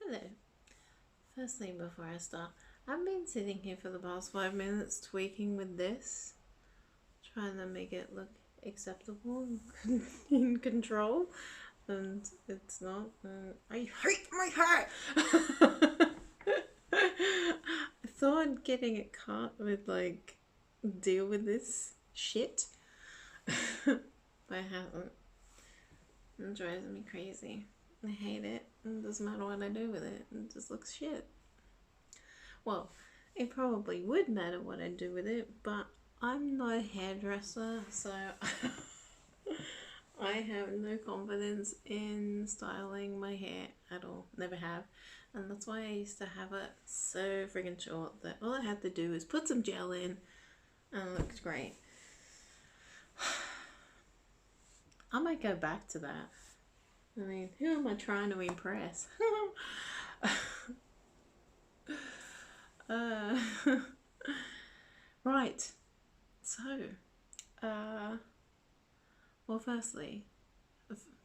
Hello. First thing before I start, I've been sitting here for the past 5 minutes tweaking with this, trying to make it look acceptable and in control, and it's not. I hate my hair! I thought getting it cut would like deal with this shit, but I haven't. It drives me crazy. I hate it. It doesn't matter what I do with it. It just looks shit. Well, it probably would matter what I do with it, but I'm not a hairdresser, so I have no confidence in styling my hair at all. Never have. And that's why I used to have it so friggin' short that all I had to do was put some gel in and it looked great. I might go back to that. I mean, who am I trying to impress? Right. So, well, firstly,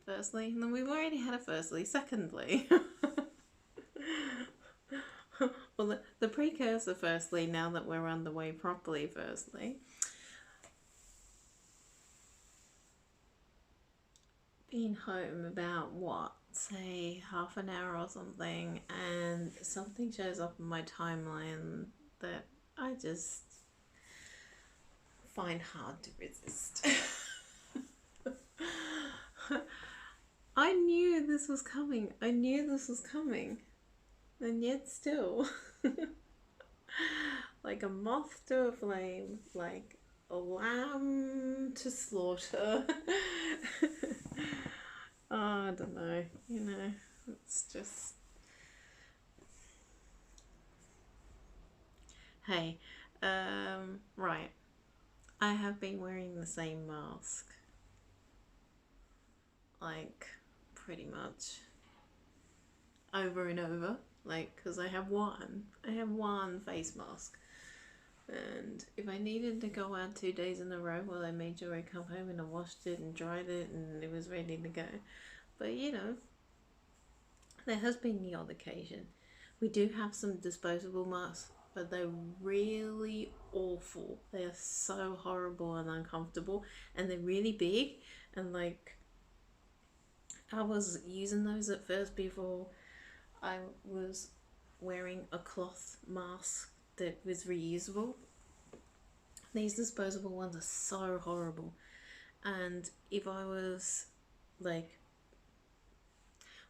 no, we've already had a firstly. Secondly, well, the precursor, firstly, now that we're underway properly, firstly. Been home about what, say half an hour or something, and something shows up in my timeline that I just find hard to resist. I knew this was coming. And yet still, like a moth to a flame, like a lamb to slaughter. Oh, I don't know, it's just... Hey, right. I have been wearing the same mask, like, pretty much over and over, like, because I have one face mask, and if I needed to go out 2 days in a row, well, I made sure I come home and I washed it and dried it and it was ready to go. But there has been the odd occasion. We do have some disposable masks, but they're really awful. They are so horrible and uncomfortable, and they're really big, and like, I was using those at first before I was wearing a cloth mask that was reusable. These disposable ones are so horrible, and if I was like,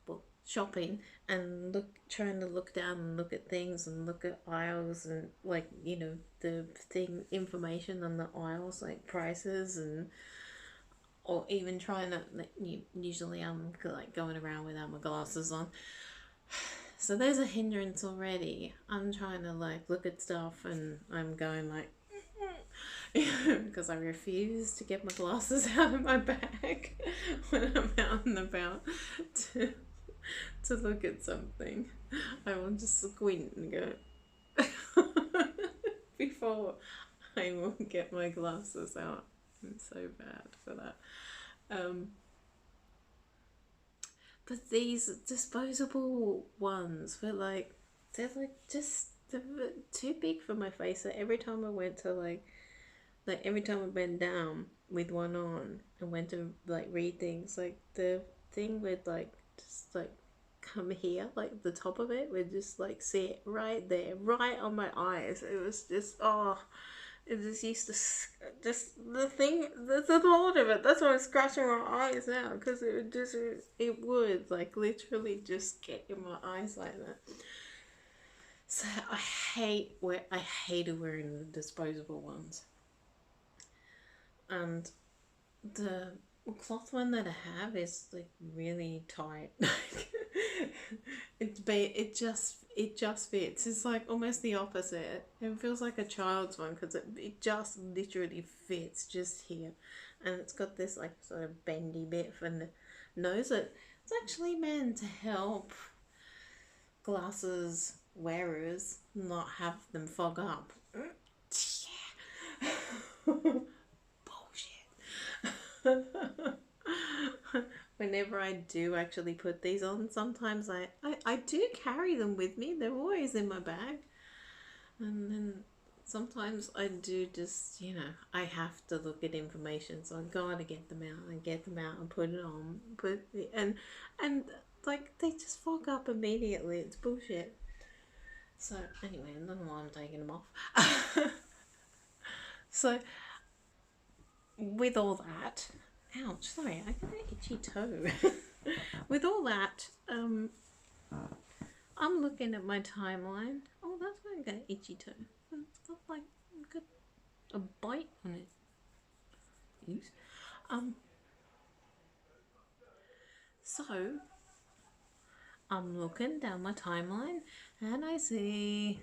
well, shopping and trying to look down and look at things and look at aisles and like, the thing information on the aisles, like prices, and or even trying to, usually I'm like going around without my glasses on, so there's a hindrance already. I'm trying to like look at stuff and I'm going like because I refuse to get my glasses out of my bag when I'm out and about to look at something. I will just squint and go before I will get my glasses out. I'm so bad for that. But these disposable ones were like, they're too big for my face. So every time I went to like every time I bent down with one on and went to like read things, like the thing would like just like come here, like the top of it would just like sit right there, right on my eyes. It was just, it just used to, just the thought of it. That's why I'm scratching my eyes now, because it would like literally just get in my eyes like that. So I hated wearing the disposable ones. And the cloth one that I have is like really tight. It just fits. It's like almost the opposite. It feels like a child's one because it just literally fits just here, and it's got this like sort of bendy bit for the nose. It's actually meant to help glasses wearers not have them fog up. Bullshit. whenever I do actually put these on, sometimes I do carry them with me. They're always in my bag. And then sometimes I do just, you know, I have to look at information, so I gotta get them out and put it on. And like they just fog up immediately. It's bullshit. So anyway, I don't know why I'm taking them off. So with all that, ouch, sorry, I got an itchy toe. With all that, I'm looking at my timeline. Oh, that's why I got an itchy toe. It's got like a bite on it. Oops. So I'm looking down my timeline and I see,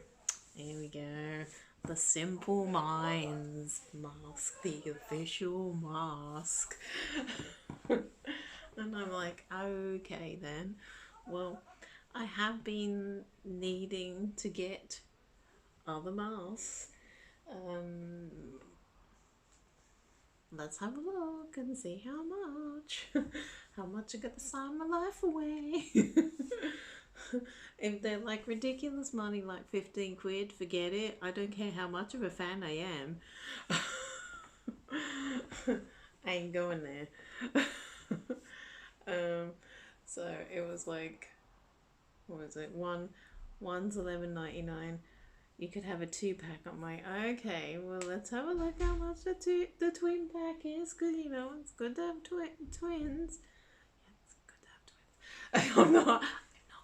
here we go, the Simple Minds mask, the official mask. And I'm like, okay then. Well, I have been needing to get other masks. Let's have a look and see how much. How much I got to sign my life away. If they're like ridiculous money, like 15 quid, forget it. I don't care how much of a fan I am. I ain't going there. So it was like, what was it? One's $11.99. You could have a 2-pack. I'm like, okay, well, let's have a look how much the twin pack is, because, you know, it's good to have twins. Yeah, it's good to have twins. I'm not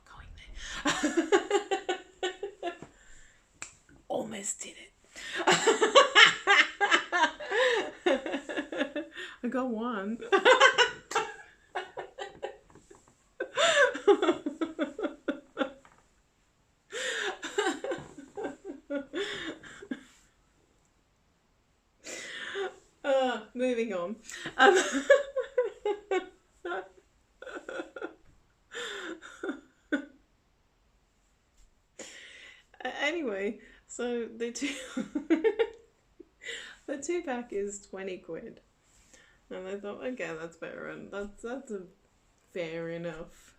going there. Almost did it. I got one. Moving on. Anyway, so the 2-pack is 20 quid. And I thought, okay, that's fair, and that's a fair enough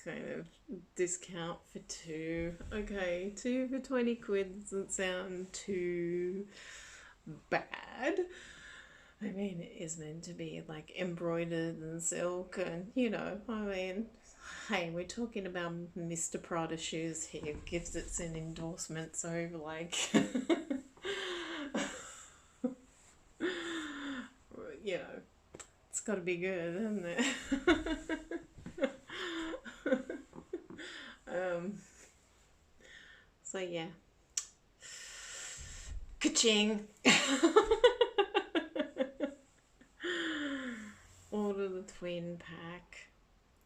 kind of discount for 2. Okay, 2 for 20 quid doesn't sound too bad. I mean, it is meant to be like embroidered and silk, and you know, I mean, hey, we're talking about Mr. Prada shoes here. Gives it an endorsement, so like, you know, it's got to be good, hasn't it? So yeah, ka-ching. Order the twin pack.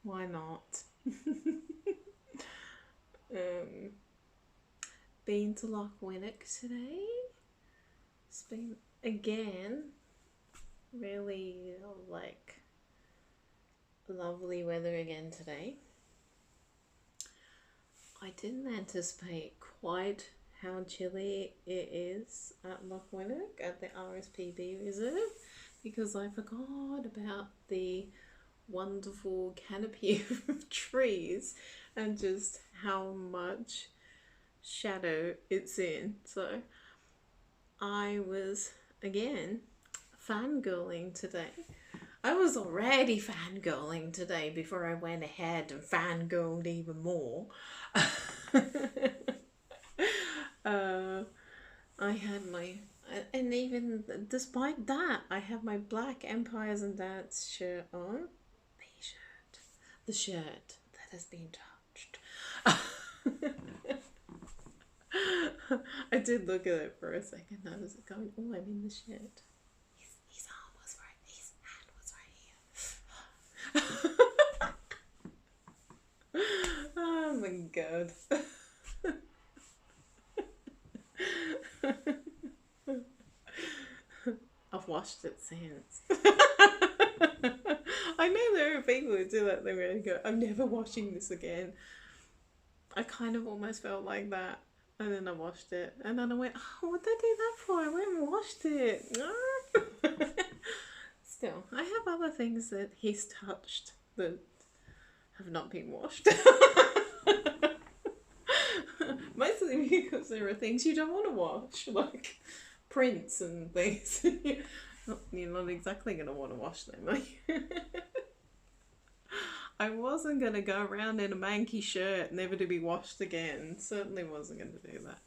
Why not? Been to Lochwinnoch today. It's been, again, really like lovely weather again today. I didn't anticipate quite how chilly it is at Lochwinnoch at the RSPB Reserve, because I forgot about the wonderful canopy of trees and just how much shadow it's in. So I was again fangirling today. I was already fangirling today before I went ahead and fangirled even more. I had my, and even despite that, I have my black Empires and Dance shirt on. The shirt that has been touched. I did look at it for a second. I was going, oh, I'm in the shirt. His arm was right, his hand was right here. Oh my god. I've washed it since. I know there are people who do that. They're going to go, I'm never washing this again. I kind of almost felt like that. And then I washed it. And then I went, oh, what did I do that for? I went and washed it. Still, I have other things that he's touched that have not been washed. Mostly because there are things you don't want to wash, like prints and things. You're not exactly going to want to wash them, are you? I wasn't going to go around in a manky shirt, never to be washed again. Certainly wasn't going to do that.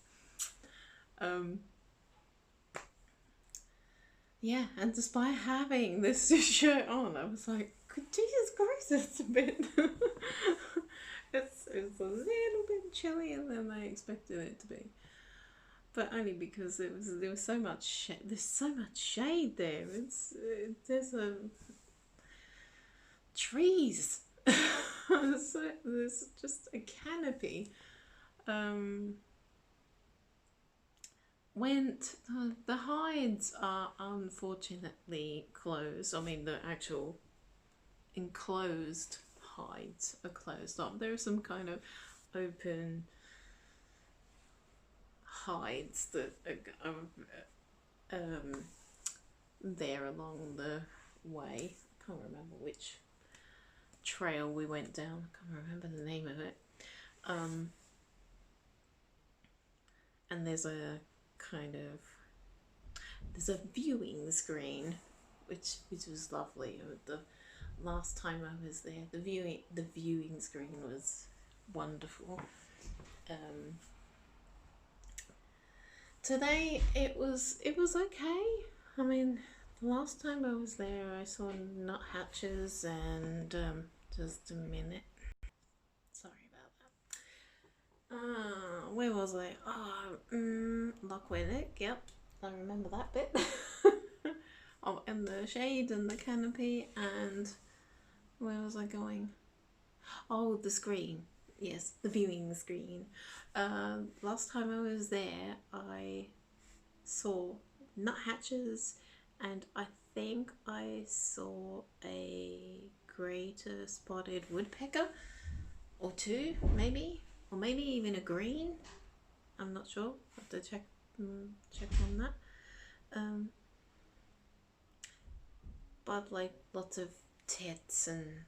Yeah, and despite having this shirt on, I was like, Jesus Christ, it's a bit... it's a little bit chillier than I expected it to be. But only because there was so much there's so much shade there. There's trees. So there's just a canopy. The hides are unfortunately closed. I mean, the actual enclosed hides are closed up. There are some kind of open hides that are there along the way. I can't remember which trail we went down. I can't remember the name of it. And there's a viewing screen, which was lovely. The last time I was there, the viewing screen was wonderful. Today it was okay. I mean, the last time I was there, I saw nuthatches and just a minute. Sorry about that. Where was I? Lochwinnoch. Yep, I remember that bit. Oh, and the shade and the canopy, and where was I going? Oh, the screen. Yes, the viewing screen. Last time I was there, I saw nuthatches, and I think I saw a greater spotted woodpecker, or two, maybe, or maybe even a green. I'm not sure. I have to check on that. But like lots of tits and,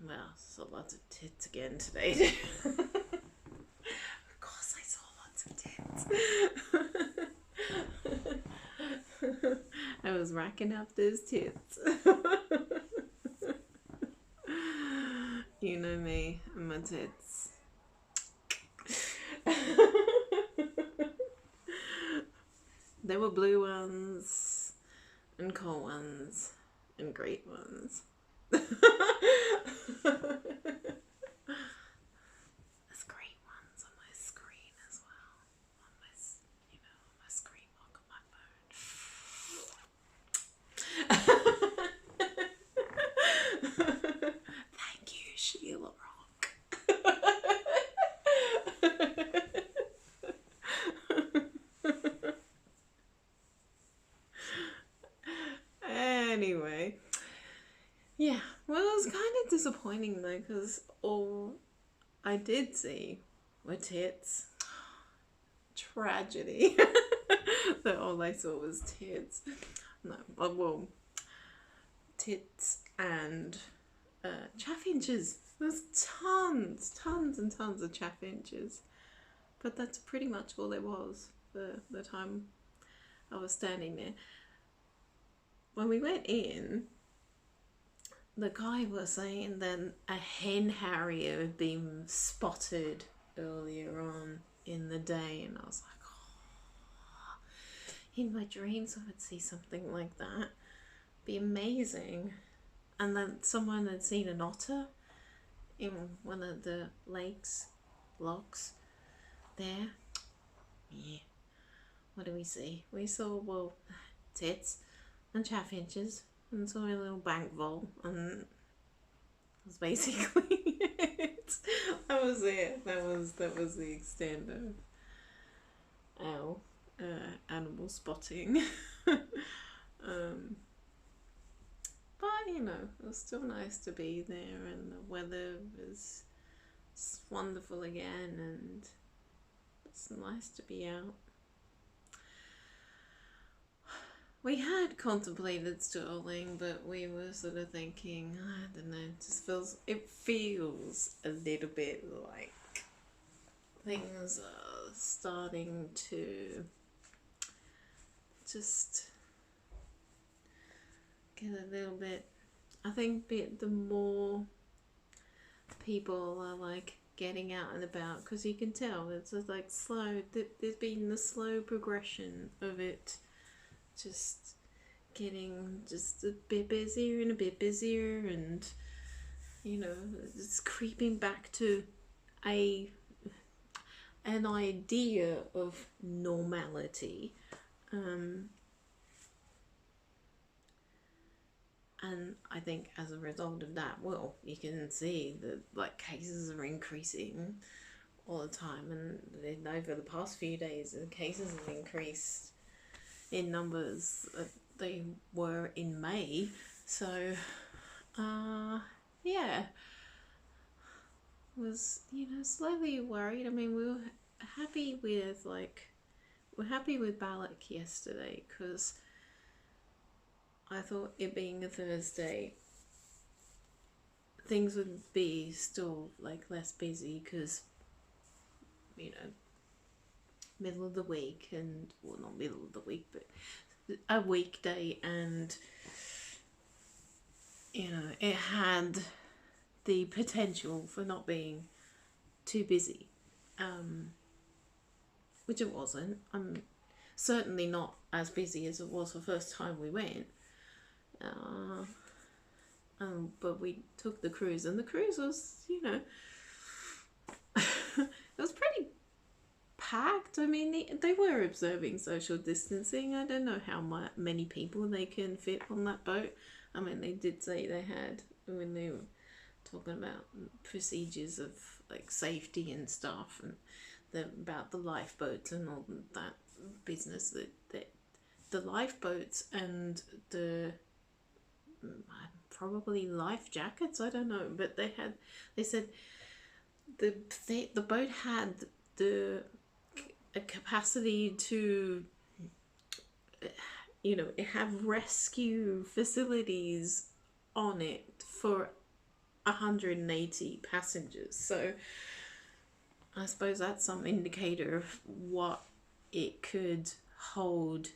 well, so lots of tits again today. Of course I saw lots of tits. I was racking up those tits. You know me and my tits. There were blue ones and coal ones and great ones. There's great ones on my screen as well. On my screen lock on my phone. Thank you, Sheila Rock. Anyway, yeah, well, it was kind of disappointing though, because all I did see were tits. Tragedy. That all I saw was tits. No, well, tits and chaffinches. There's tons and tons of chaffinches, but that's pretty much all there was for the time I was standing there. When we went in, the guy was saying that a hen harrier had been spotted earlier on in the day, and I was like, oh, in my dreams I would see something like that. Be amazing. And then someone had seen an otter in one of the locks there. Yeah. What do we see? We saw, well, tits and chaffinches, and saw a little bank vole, and that's basically it. That was it. That was the extent of our animal spotting. But you know, it was still nice to be there, and the weather was wonderful again, and it's nice to be out. We had contemplated sterling, but we were sort of thinking, I don't know, it feels a little bit like things are starting to just get a little bit. I think the more people are like getting out and about, because you can tell it's just like slow. There's been the slow progression of it, just getting just a bit busier and a bit busier, and it's creeping back to an idea of normality. And I think as a result of that, well, you can see that like cases are increasing all the time, and over the past few days, the cases have increased in numbers that they were in May. So, yeah, was slightly worried. I mean, we're happy with Balak yesterday because I thought it being a Thursday, things would be still like less busy because middle of the week, and well, not middle of the week, but a weekday, and it had the potential for not being too busy, which it wasn't. I'm certainly not as busy as it was the first time we went. But we took the cruise, and the cruise was, it was pretty packed. I mean, they were observing social distancing. I don't know how many people they can fit on that boat. I mean, they did say they had, when they were talking about procedures of like safety and stuff, and about the lifeboats and all that business, that the lifeboats and the probably life jackets, I don't know, but they said the boat had a capacity to it have rescue facilities on it for 180 passengers. So I suppose that's some indicator of what it could hold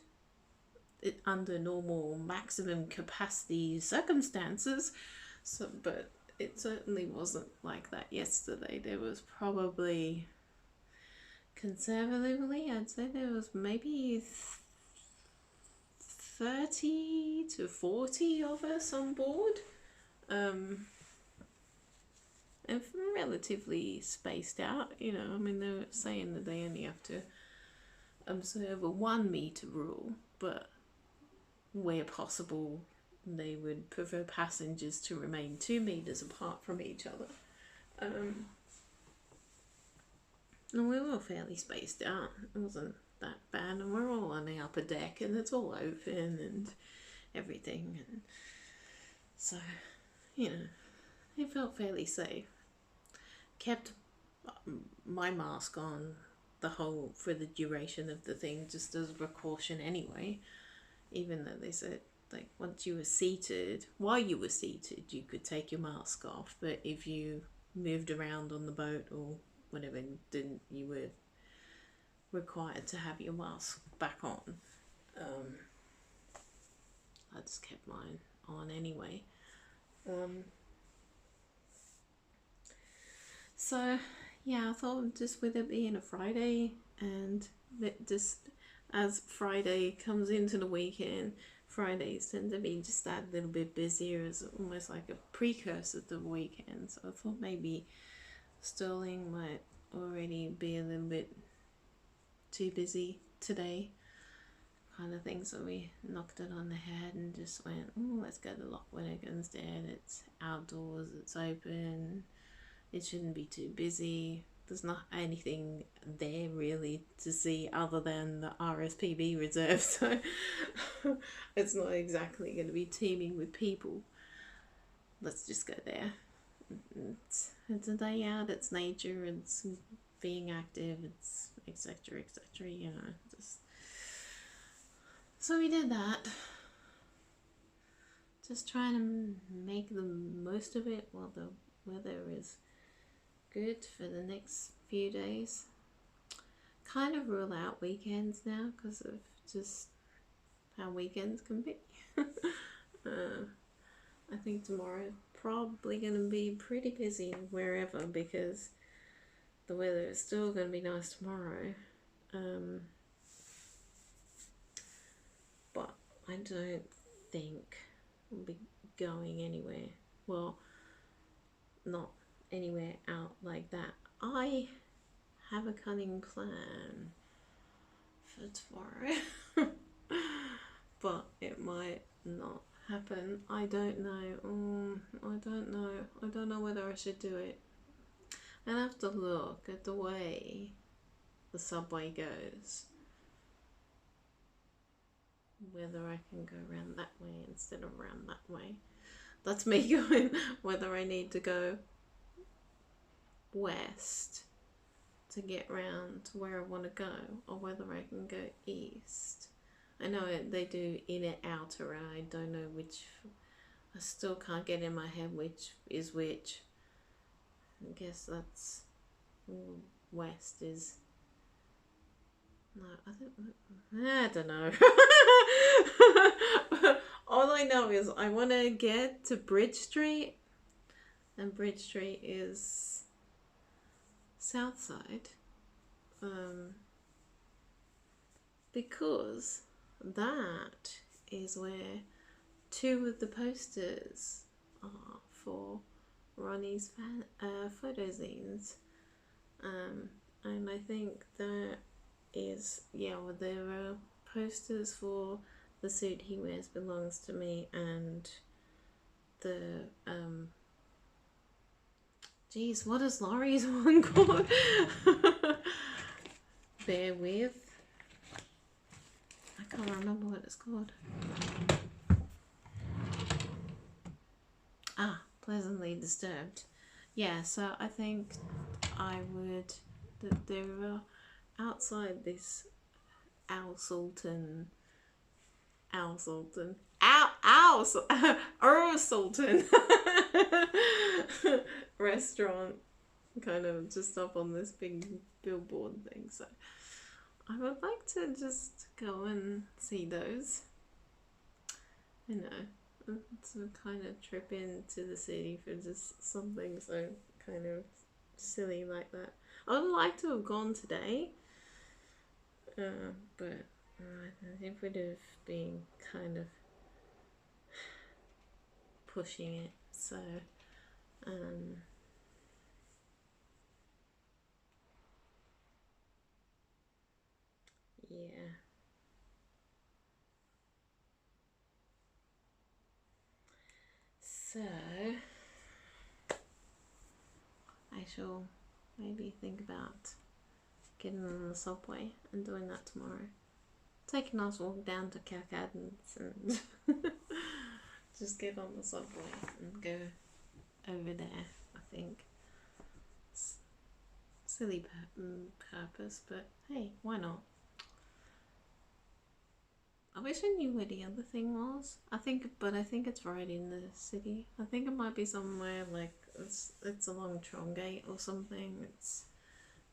under normal maximum capacity circumstances. So, but it certainly wasn't like that yesterday. There was probably, conservatively, I'd say there was maybe 30 to 40 of us on board, and relatively spaced out. I mean, they were saying that they only have to observe a 1 meter rule, but where possible they would prefer passengers to remain 2 meters apart from each other. And we were fairly spaced out. It wasn't that bad, and we're all on the upper deck, and it's all open and everything, and so it felt fairly safe. Kept my mask on for the duration of the thing, just as a precaution anyway, even though they said like once you were seated, while you were seated, you could take your mask off, but if you moved around on the boat or whatever, you were required to have your mask back on. I just kept mine on anyway. So yeah, I thought just with it being a Friday, and just as Friday comes into the weekend, Fridays tend to be just that little bit busier, as almost like a precursor to the weekend. So I thought maybe sterling might already be a little bit too busy today, kind of thing. So we knocked it on the head and just went, let's go to Lochwinnoch instead. It's outdoors, it's open, it shouldn't be too busy. There's not anything there really to see other than the RSPB Reserve, so it's not exactly going to be teeming with people. Let's just go there. It's a day out, it's nature, it's being active, it's etc, just So we did that. Just trying to make the most of it while the weather is good for the next few days. Kind of rule out weekends now because of just how weekends can be. I think tomorrow probably going to be pretty busy wherever because the weather is still going to be nice tomorrow. But I don't think I'll be going anywhere. Well, not anywhere out like that. I have a cunning plan for tomorrow. But it might not happen. I don't know. I don't know whether I should do it. I'll have to look at the way the subway goes. Whether I can go around that way instead of around that way. That's me going. Whether I need to go west to get round to where I want to go, or whether I can go east. I know they do inner outer. I don't know which. I still can't get in my head which is which. I guess that's west is. No, I don't know. All I know is I want to get to Bridge Street, and Bridge Street is south side, because that is where two of the posters are for Ronnie's photo zines, and I think that is, yeah, well, there are posters for The Suit He Wears Belongs to Me and the geez, what is Laurie's one called? Bear with, I can't remember what it's called. Pleasantly Disturbed. Yeah, so I think I would, that there are outside this Earl Sultan restaurant, kind of just up on this big billboard thing. So I would like to just go and see those. You know, to kind of trip into the city for just something so kind of silly like that. I would like to have gone today, but it would have been kind of pushing it. So, yeah. So, I shall maybe think about getting on the subway and doing that tomorrow. Take a nice walk down to Kirkcaldy and just get on the subway and go over there. I think it's silly purpose, but hey, why not? I wish I knew where the other thing was. I think it's right in the city. I think it might be somewhere like it's along Trongate or something. It's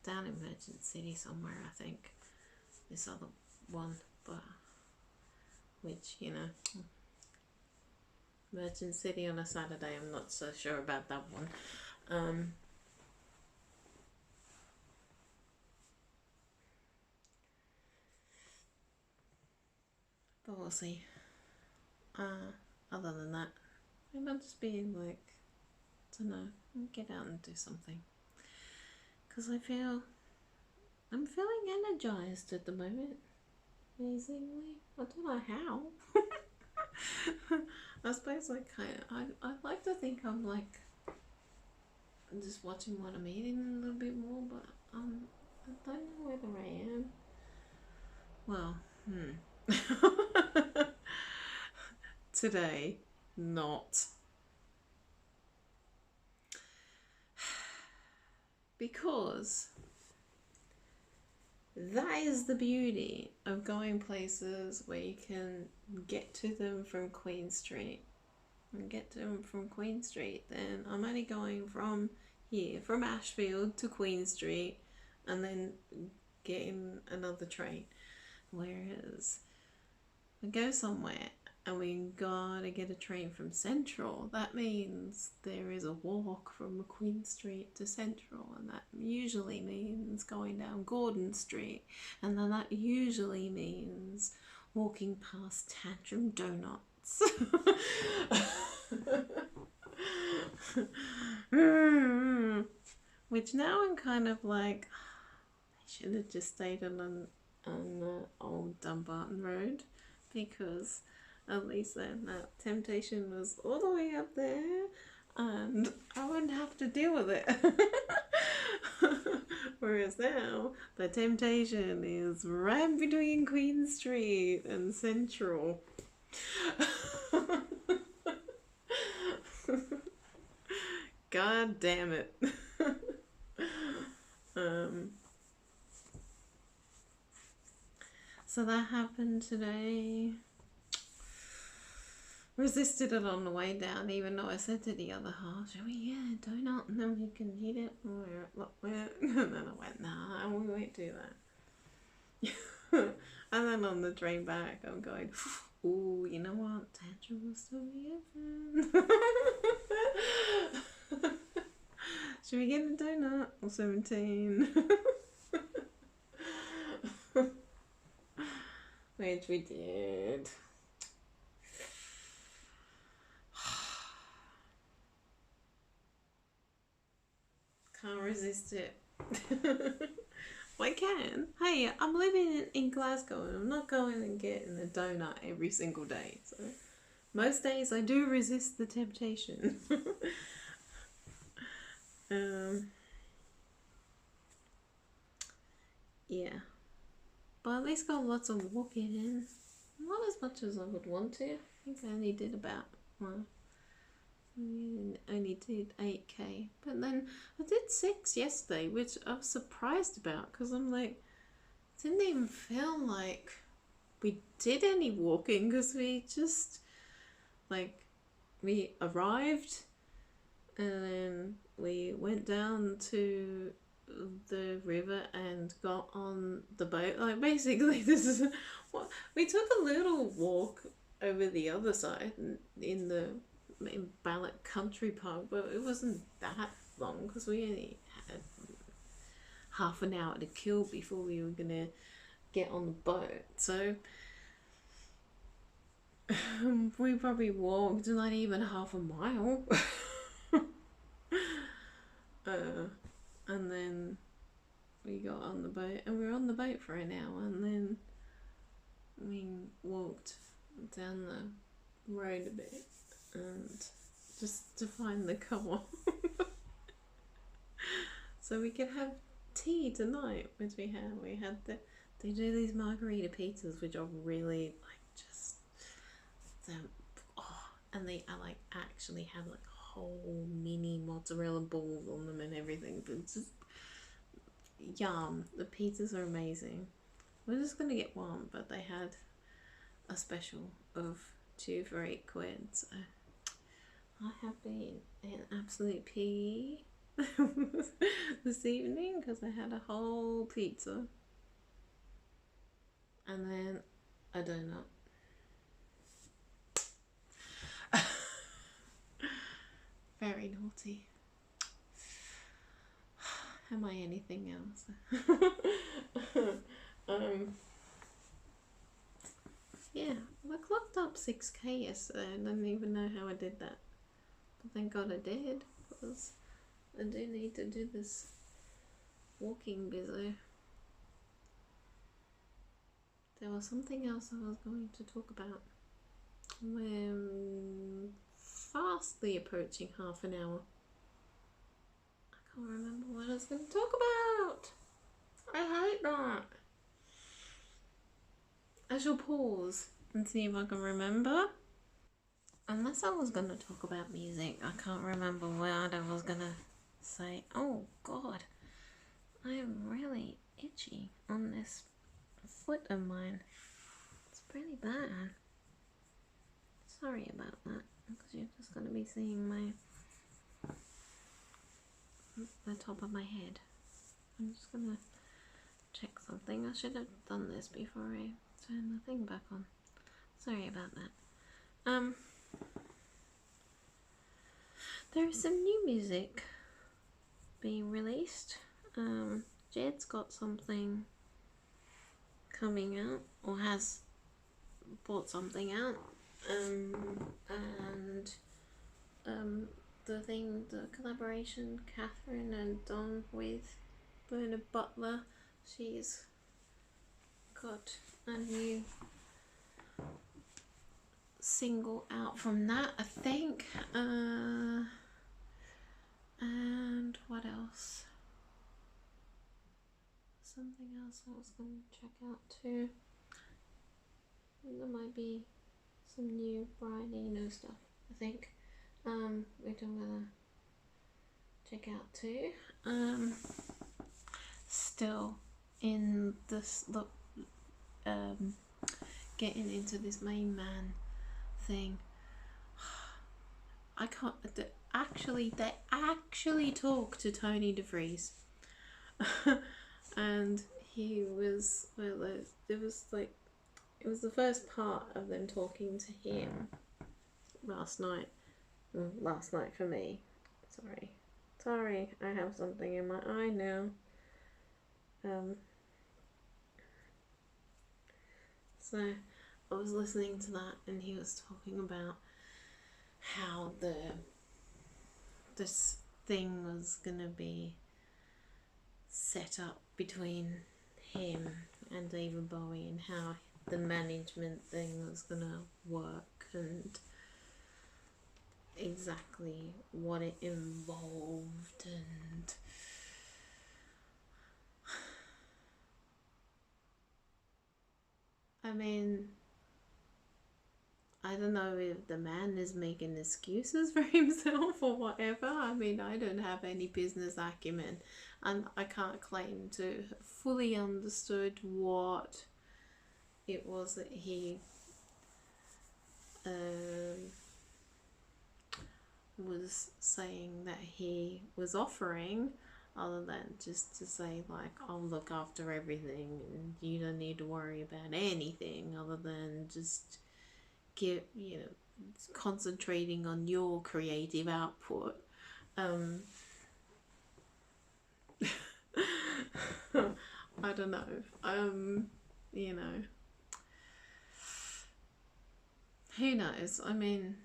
down in Merchant City somewhere, I think. This other one, but which, you know, Merchant City on a Saturday, I'm not so sure about that one. But we'll see. Other than that, maybe I'll just be like, I don't know, get out and do something. Because I'm feeling energized at the moment. Amazingly. I don't know how. I suppose I like to think I'm like just watching what I'm eating a little bit more, but I don't know whether I am. Well, today, not. Because that is the beauty of going places where you can get to them from Queen Street. And get to them from Queen Street, then I'm only going from here, from Ashfield to Queen Street, and then getting another train. Whereas we go somewhere and we gotta get a train from Central, that means there is a walk from Queen Street to Central, and that usually means going down Gordon Street, and then that usually means walking past Tantrum Donuts. Which now I'm kind of like, I should have just stayed on the old Dumbarton Road, because at least then that temptation was all the way up there and I wouldn't have to deal with it. Whereas now the temptation is right between Queen Street and Central. God damn it. So that happened today. Resisted it on the way down, even though I said to the other half, shall we get a donut and then we can eat it? And then I went, nah, we won't do that. And then on the train back, I'm going, ooh, you know what? Tantrum will still be open. Should we get a donut? Or 17? Which we did. Can't resist it. Well, I can. Hey, I'm living in Glasgow and I'm not going and getting a donut every single day. So most days I do resist the temptation. Yeah. But at least got lots of walking in. Not as much as I would want to. I think I only did about, well, only did 8k, but then I did 6 yesterday, which I was surprised about because I'm like, it didn't even feel like we did any walking because we just, like, we arrived and then we went down to the river and got on the boat. Like, basically this is what we took, a little walk over the other side in the Ballot Country Park, but it wasn't that long because we only had half an hour to kill before we were gonna get on the boat. So we probably walked not even half a mile. And then we got on the boat and we were on the boat for an hour, and then we walked down the road a bit and just to find the car. So we could have tea tonight, which we had they do these margarita pizzas which are really like just and they are like actually have like whole mini mozzarella balls on them and everything, but it's just yum. The pizzas are amazing. We're just gonna get one, but they had a special of 2 for £8, so I have been an absolute piggy this evening because I had a whole pizza and then a donut. Very naughty. Am I anything else? Yeah, I clocked up 6k yesterday. I don't even know how I did that. But thank God I did, because I do need to do this walking busy. There was something else I was going to talk about. We're fastly approaching half an hour. I can't remember what I was going to talk about. I hate that. I shall pause and see if I can remember. Unless I was going to talk about music, I can't remember what I was going to say. Oh God, I am really itchy on this foot of mine. It's pretty bad. Sorry about that, because you're just going to be seeing the top of my head. I'm just going to check something. I should have done this before I turn the thing back on. Sorry about that. There is some new music being released. Jed's got something coming out, or has bought something out, and the collaboration Catherine and Don with Bernard Butler, she's got a new single out from that, I think. And what else? Something else I was going to check out too. There might be some new Brian Eno stuff, I think. We're gonna check out too. Still in this getting into this MainMan thing. I can't. They actually talked to Tony Defries, and he was it was the first part of them talking to him last night. Well, last night for me. Sorry, I have something in my eye now. So I was listening to that, and he was talking about how this thing was gonna be set up between him and David Bowie, and how the management thing was gonna work, and exactly what it involved, and I mean, I don't know if the man is making excuses for himself or whatever. I mean, I don't have any business acumen, and I can't claim to have fully understood what it was that he was saying that he was offering, other than just to say like, I'll look after everything and you don't need to worry about anything, other than just concentrating on your creative output. I don't know. Who knows? I mean,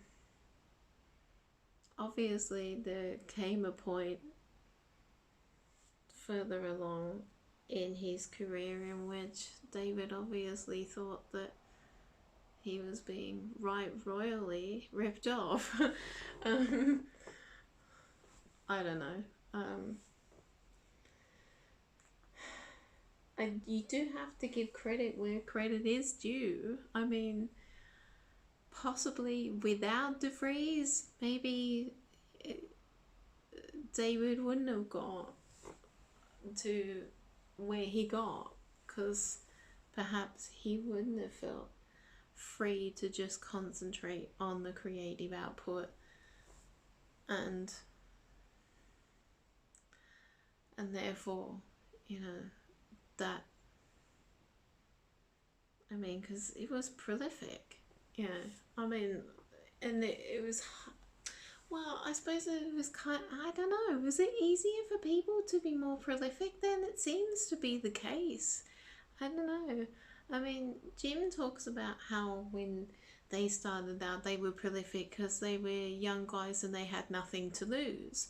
obviously there came a point further along in his career in which David obviously thought that he was being royally ripped off. I don't know. You do have to give credit where credit is due. I mean, possibly without Defries, maybe David wouldn't have got to where he got, because perhaps he wouldn't have felt free to just concentrate on the creative output, and therefore, that, I mean, because it was prolific, I mean, and it was, well, I suppose it was I don't know, was it easier for people to be more prolific then? It seems to be the case. I don't know. I mean, Jim talks about how when they started out, they were prolific because they were young guys and they had nothing to lose.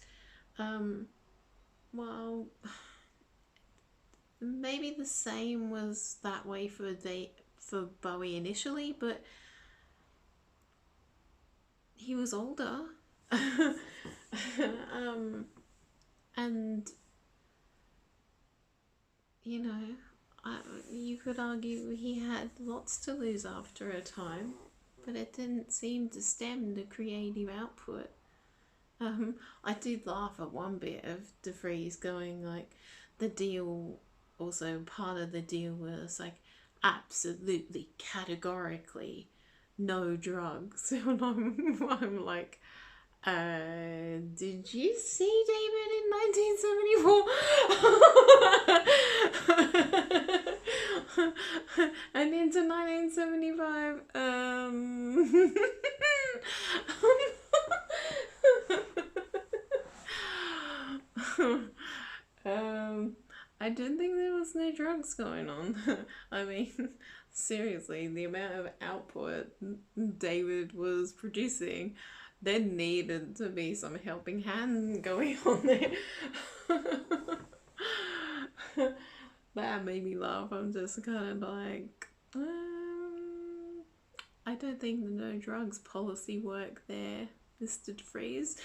Well, maybe the same was that way for Bowie initially, but he was older. And you could argue he had lots to lose after a time, but it didn't seem to stem the creative output. I did laugh at one bit of Defries going like, the deal also part of the deal was like absolutely categorically no drugs. And I'm like, did you see David in 1974? And into 1975, I didn't think there was no drugs going on. I mean, seriously, the amount of output David was producing, there needed to be some helping hand going on there. That made me laugh. I'm just kind of like, I don't think the no drugs policy worked there, Mr. Defries.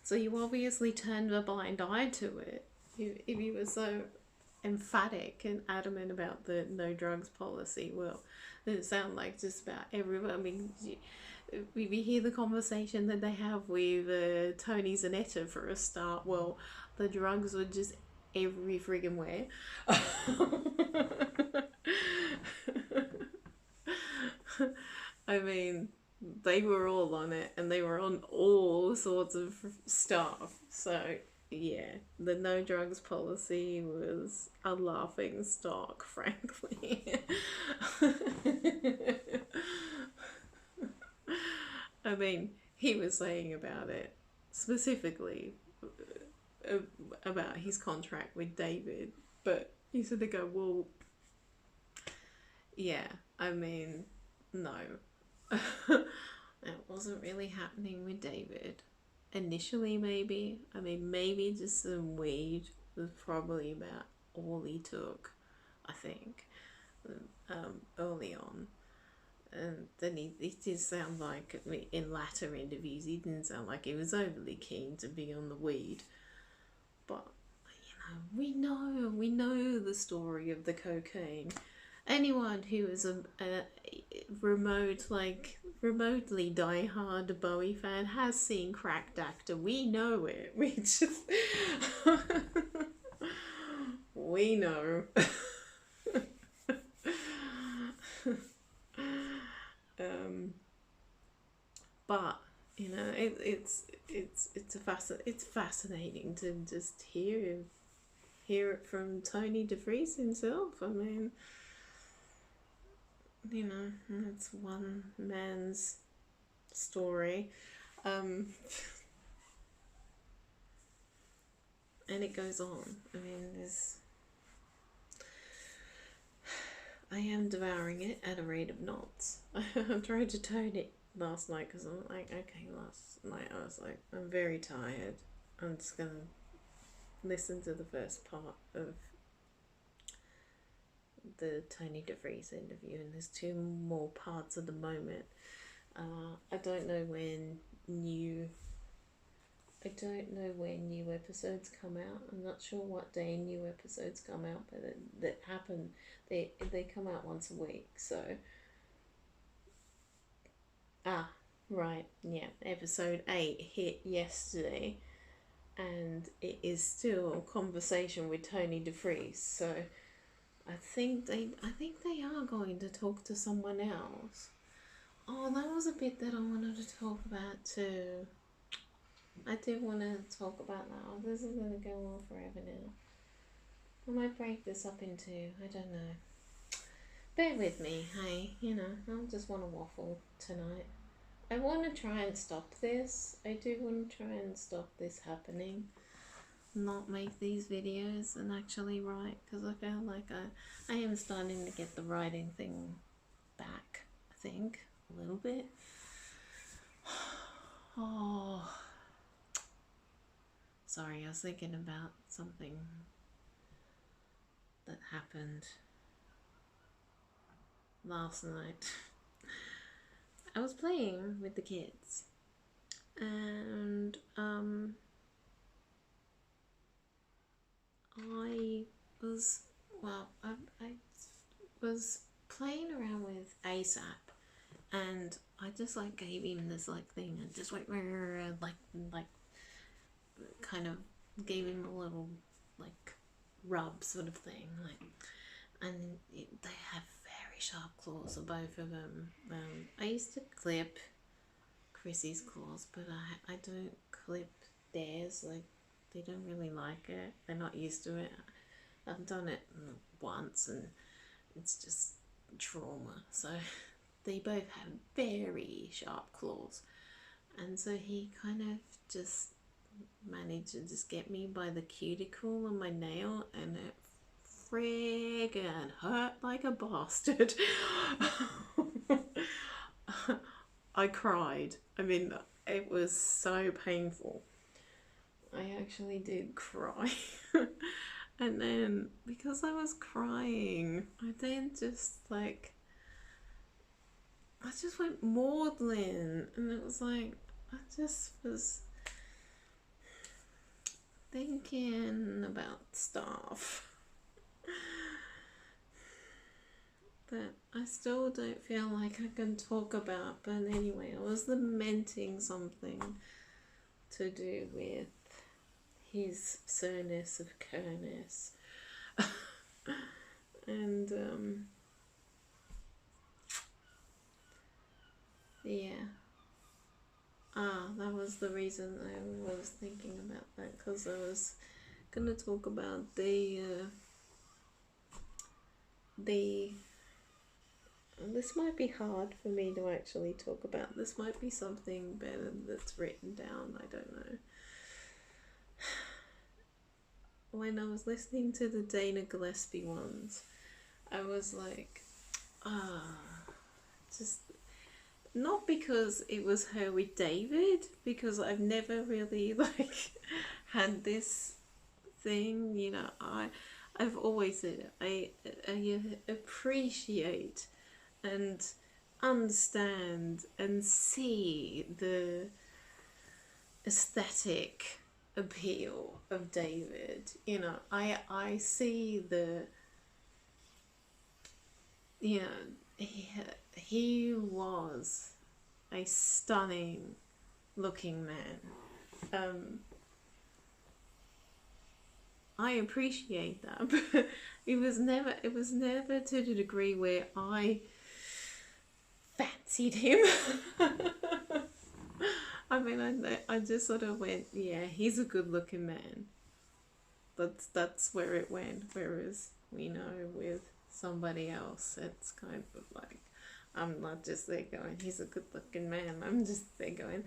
So you obviously turned a blind eye to it. If you were so emphatic and adamant about the no drugs policy, well, it sounds like just about everyone. I mean, if you hear the conversation that they have with Tony Zanetta for a start, well, the drugs were just every friggin' where. I mean, they were all on it, and they were on all sorts of stuff. So yeah, the no drugs policy was a laughing stock, frankly. I mean, he was saying about it specifically about his contract with David, but he said they go, well, yeah, I mean, no. It wasn't really happening with David. Initially, maybe. I mean, maybe just some weed was probably about all he took, I think, early on. And then he did sound like, in latter interviews, he didn't sound like he was overly keen to be on the weed. But, we know the story of the cocaine. Anyone who is a remotely diehard Bowie fan has seen Cracked Actor. We know it. We just we know. But it's fascinating to just hear it from Tony Defries himself. I mean, it's one man's story. And it goes on. I mean, I am devouring it at a rate of knots. I tried to tone it last night because I'm like, okay, last night I was like, I'm very tired. I'm just going to listen to the first part of the Tony Defries interview, and there's 2 more parts at the moment. I don't know when new episodes come out. I'm not sure what day new episodes come out, but that happen. They come out once a week. So right, yeah, episode 8 hit yesterday, and it is still a conversation with Tony Defries. So I think they are going to talk to someone else. Oh, that was a bit that I wanted to talk about too. I did want to talk about that. Oh, this is going to go on forever now. I might break this up into, I don't know. Bear with me, hey, I just want to waffle tonight. I want to try and stop this. I do want to try and stop this happening. Not make these videos and actually write, because I feel like I am starting to get the writing thing back, I think, a little bit. Oh, sorry, I was thinking about something that happened last night. I was playing with the kids, and I was playing around with ASAP, and I just like gave him this like thing and just went like kind of gave him a little like rub sort of thing, like, and they have very sharp claws, both of them. I used to clip Chrissy's claws, but I don't clip theirs. Like, they don't really like it. They're not used to it. I've done it once and it's just trauma. So they both have very sharp claws, and so he kind of just managed to just get me by the cuticle on my nail, and it friggin' hurt like a bastard. I cried. I mean, it was so painful. I actually did cry. And then, because I was crying, I then just like, I just went maudlin, and it was like, I just was thinking about stuff that I still don't feel like I can talk about. But anyway, I was lamenting something to do with his sourness of Kerness. And yeah, that was the reason I was thinking about that, because I was gonna talk about this might be hard for me to actually talk about. This might be something better that's written down, I don't know. When I was listening to the Dana Gillespie ones, I was like, just not because it was her with David, because I've never really like had this thing, you know. I've always said I appreciate and understand and see the aesthetic appeal of David. You know, I see the, you know, he was a stunning looking man. I appreciate that, but it was never to the degree where I fancied him. I mean, I just sort of went, yeah, he's a good looking man. That's where it went. Whereas, you know, with somebody else, it's kind of like, I'm not just there going, he's a good looking man. I'm just there going,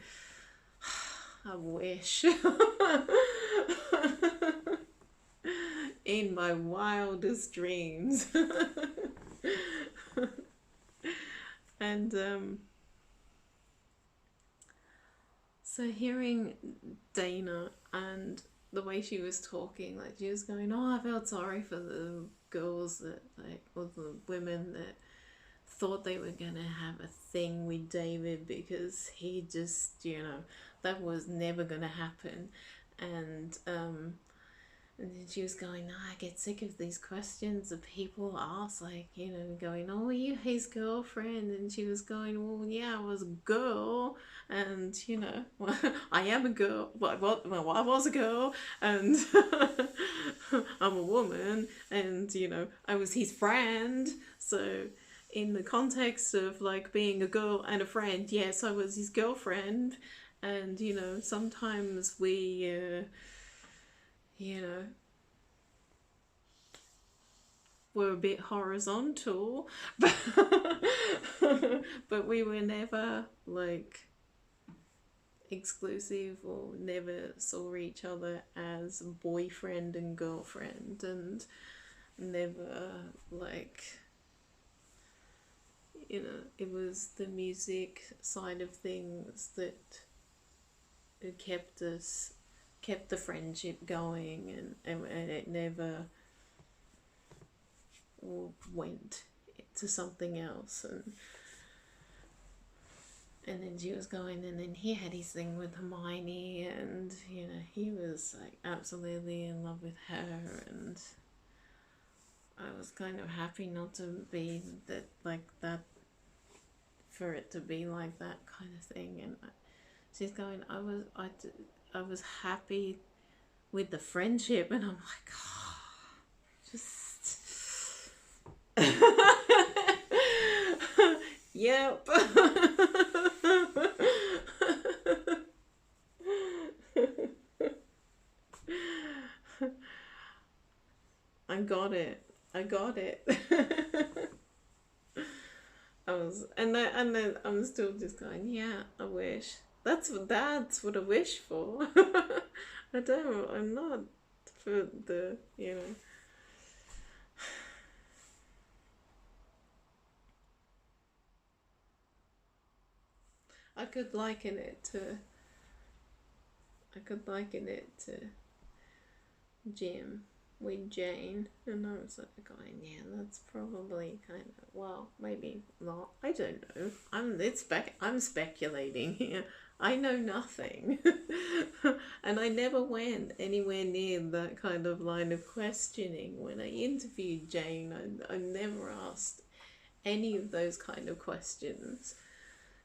I wish. In my wildest dreams. And so hearing Dana and the way she was talking, like she was going, oh, I felt sorry for the girls that, like, or the women that thought they were gonna have a thing with David, because he just, you know, that was never gonna happen. And then she was going, no, I get sick of these questions that people ask, like, you know, going, oh, were you his girlfriend? And she was going, well, yeah, I was a girl, and, you know, well, I am a girl, well, I was a girl, and I'm a woman, and, you know, I was his friend, so in the context of, like, being a girl and a friend, yes, I was his girlfriend, and, you know, sometimes we... you know, we're a bit horizontal, but we were never like exclusive, or never saw each other as boyfriend and girlfriend, and never like, you know, it was the music side of things that kept the friendship going, and it never went to something else. And then she was going, and then he had his thing with Hermione, and, you know, he was like absolutely in love with her, and I was kind of happy not to be that, like, that for it to be like that kind of thing. And she's going, I was happy with the friendship, and I'm like, oh, just yep. I got it. And then I'm still just going, yeah, I wish. That's what I wish for. I'm not for the, I could liken it to Jim with Jane, and I was like going, yeah, that's probably kind of, well, maybe not. I don't know. I'm speculating here. I know nothing, and I never went anywhere near that kind of line of questioning when I interviewed Jane. I never asked any of those kind of questions.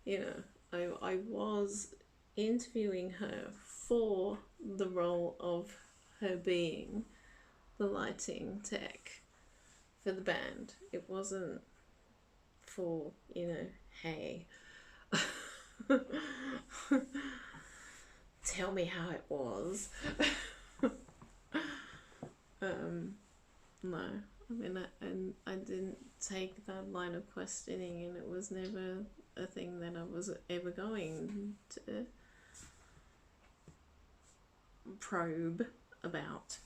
I was interviewing her for the role of her being the lighting tech for the band. It wasn't for, hey, tell me how it was. No, I mean, I didn't take that line of questioning, and it was never a thing that I was ever going to probe about.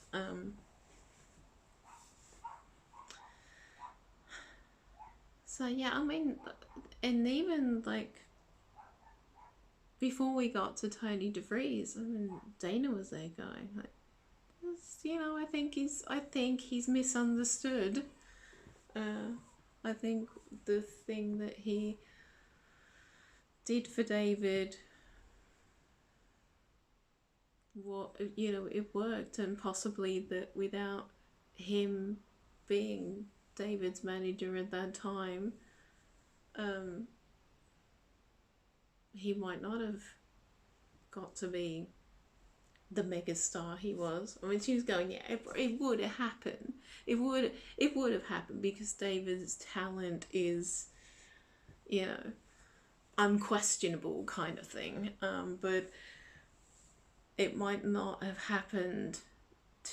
So yeah, I mean, and even like before we got to Tony Defries, I mean, Dana was there going like, I think he's misunderstood. I think the thing that he did for David, it worked, and possibly that without him being David's manager at that time, he might not have got to be the megastar he was. I mean, she was going, yeah, it would have happened. It would have happened because David's talent is, unquestionable kind of thing. But it might not have happened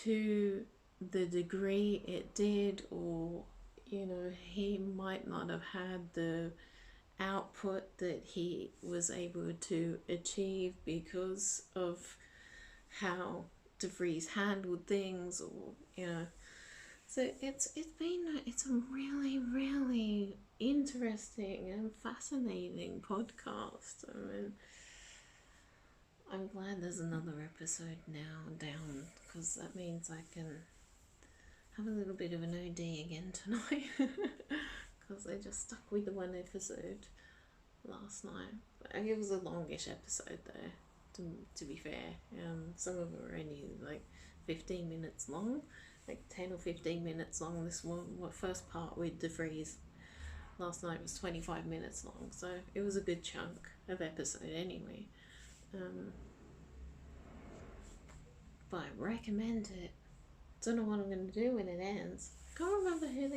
to the degree it did, or, he might not have had the output that he was able to achieve because of how DeVries handled things, or so it's a really, really interesting and fascinating podcast. I mean, I'm glad there's another episode now down, because that means I can have a little bit of an OD again tonight, because I just stuck with the one episode last night. It was a longish episode though, to be fair. Some of them were only like 15 minutes long, like 10 or 15 minutes long. This one, first part with DeVries last night was 25 minutes long, so it was a good chunk of episode anyway. But I recommend it. Don't know what I'm going to do when it ends. Can't remember who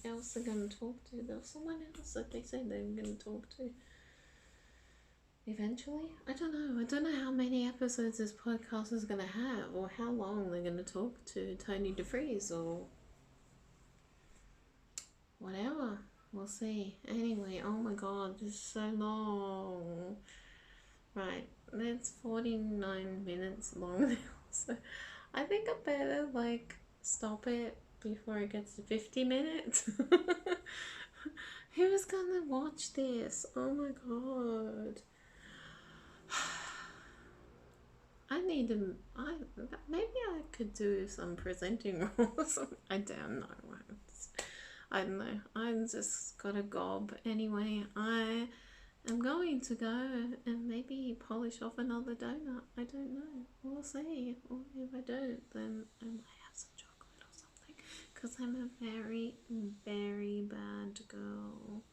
else they're going to talk to. There was someone else that they said they were going to talk to eventually. I don't know how many episodes this podcast is going to have, or how long they're going to talk to Tony Defries, or whatever. We'll see. Anyway, oh my god, this is so long. Right, it's 49 minutes long now, so I think I better stop it before it gets to 50 minutes. Who's gonna watch this? Oh my god. Maybe I could do some presenting roles. I don't know. I don't know. I'm just got a gob. Anyway, I am going to go and maybe polish off another donut. I don't know. We'll see. Or if I don't, then I might have some chocolate or something. Because I'm a very, very bad girl.